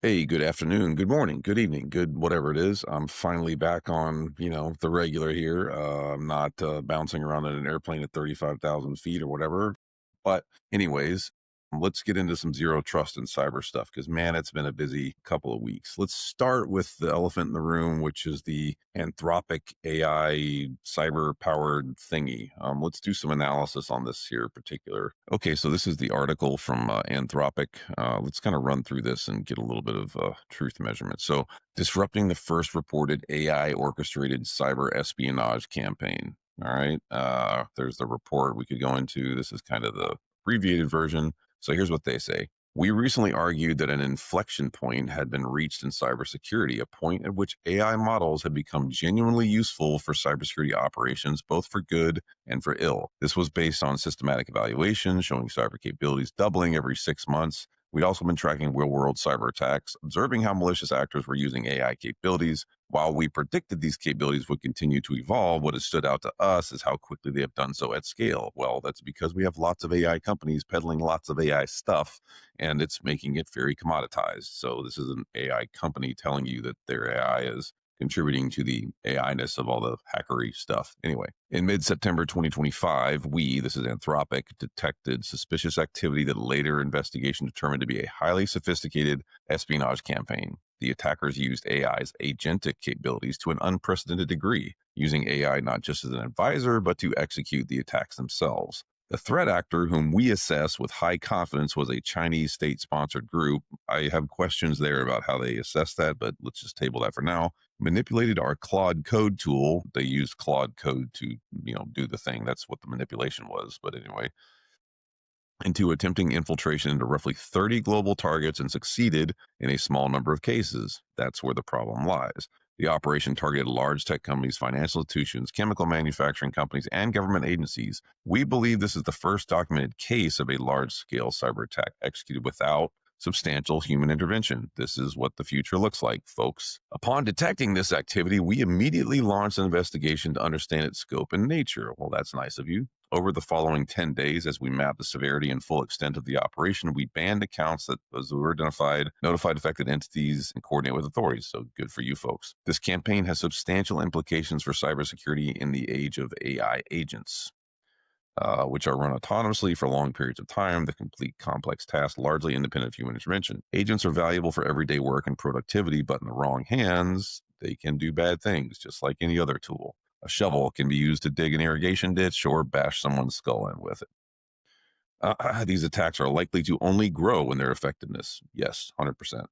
Hey, good afternoon, good morning, good evening, good whatever it is. I'm finally back on, the regular here. I'm not bouncing around in an airplane at 35,000 feet or whatever. But, anyways, let's get into some zero trust and cyber stuff because, man, it's been a busy couple of weeks. Let's start with the elephant in the room, which is the Anthropic AI cyber powered thingy. Let's do some analysis on this here in particular. Okay, so this is the article from Anthropic. Let's kind of run through this and get a little bit of truth measurement. So, disrupting the first reported AI orchestrated cyber espionage campaign. All right. There's the report we could go into. This is kind of the abbreviated version. So here's what they say. We recently argued that an inflection point had been reached in cybersecurity, a point at which AI models had become genuinely useful for cybersecurity operations, both for good and for ill. This was based on systematic evaluation, showing cyber capabilities doubling every 6 months. We'd also been tracking real world cyber attacks, observing how malicious actors were using AI capabilities. While we predicted these capabilities would continue to evolve, what has stood out to us is how quickly they have done so at scale. Well, that's because we have lots of AI companies peddling lots of AI stuff, and it's making it very commoditized. So, this is an AI company telling you that their AI is contributing to the AI-ness of all the hackery stuff. Anyway, in mid-September 2025, this is Anthropic, detected suspicious activity that later investigation determined to be a highly sophisticated espionage campaign. The attackers used AI's agentic capabilities to an unprecedented degree, using AI not just as an advisor, but to execute the attacks themselves. The threat actor, whom we assess with high confidence, was a Chinese state sponsored group. I have questions there about how they assess that, but let's just table that for now. Manipulated our Claude Code tool. They used Claude Code to, do the thing. That's what the manipulation was. But anyway, into attempting infiltration into roughly 30 global targets and succeeded in a small number of cases. That's where the problem lies. The operation targeted large tech companies, financial institutions, chemical manufacturing companies, and government agencies. We believe this is the first documented case of a large scale cyber attack executed without substantial human intervention. This is what the future looks like, folks. Upon detecting this activity, we immediately launched an investigation to understand its scope and nature. Well, that's nice of you. Over the following 10 days, as we mapped the severity and full extent of the operation, we banned accounts that were identified, notified affected entities, and coordinated with authorities. So good for you folks. This campaign has substantial implications for cybersecurity in the age of AI agents. Which are run autonomously for long periods of time that complete complex tasks largely independent of human intervention. Agents are valuable for everyday work and productivity, but in the wrong hands, they can do bad things, just like any other tool. A shovel can be used to dig an irrigation ditch or bash someone's skull in with it. These attacks are likely to only grow in their effectiveness. Yes, 100%.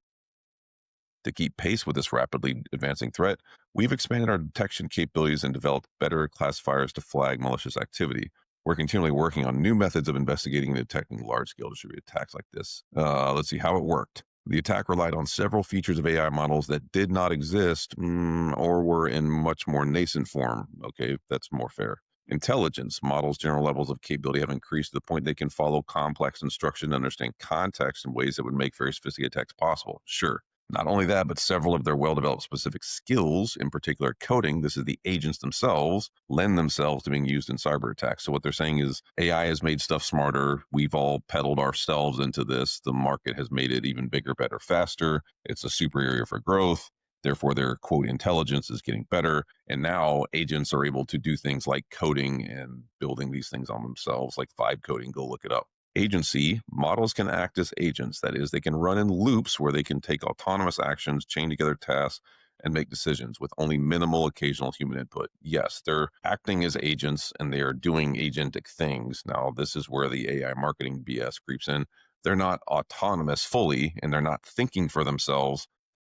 To keep pace with this rapidly advancing threat, we've expanded our detection capabilities and developed better classifiers to flag malicious activity. We're continually working on new methods of investigating and detecting large scale distributed attacks like this. Let's see how it worked. The attack relied on several features of AI models that did not exist or were in much more nascent form. Okay, that's more fair. Intelligence models' general levels of capability have increased to the point they can follow complex instruction and understand context in ways that would make very sophisticated attacks possible. Sure, not only that, but several of their well developed specific skills, in particular coding, this is the agents themselves, lend themselves to being used in cyber attacks. So, what they're saying is AI has made stuff smarter. We've all peddled ourselves into this. The market has made it even bigger, better, faster. It's a super area for growth. Therefore, their quote intelligence is getting better. And now agents are able to do things like coding and building these things on themselves, like vibe coding. Go look it up. Agency models can act as agents. That is, they can run in loops where they can take autonomous actions, chain together tasks, and make decisions with only minimal occasional human input. Yes, they're acting as agents and they are doing agentic things. Now, this is where the AI marketing BS creeps in. They're not autonomous fully and they're not thinking for themselves,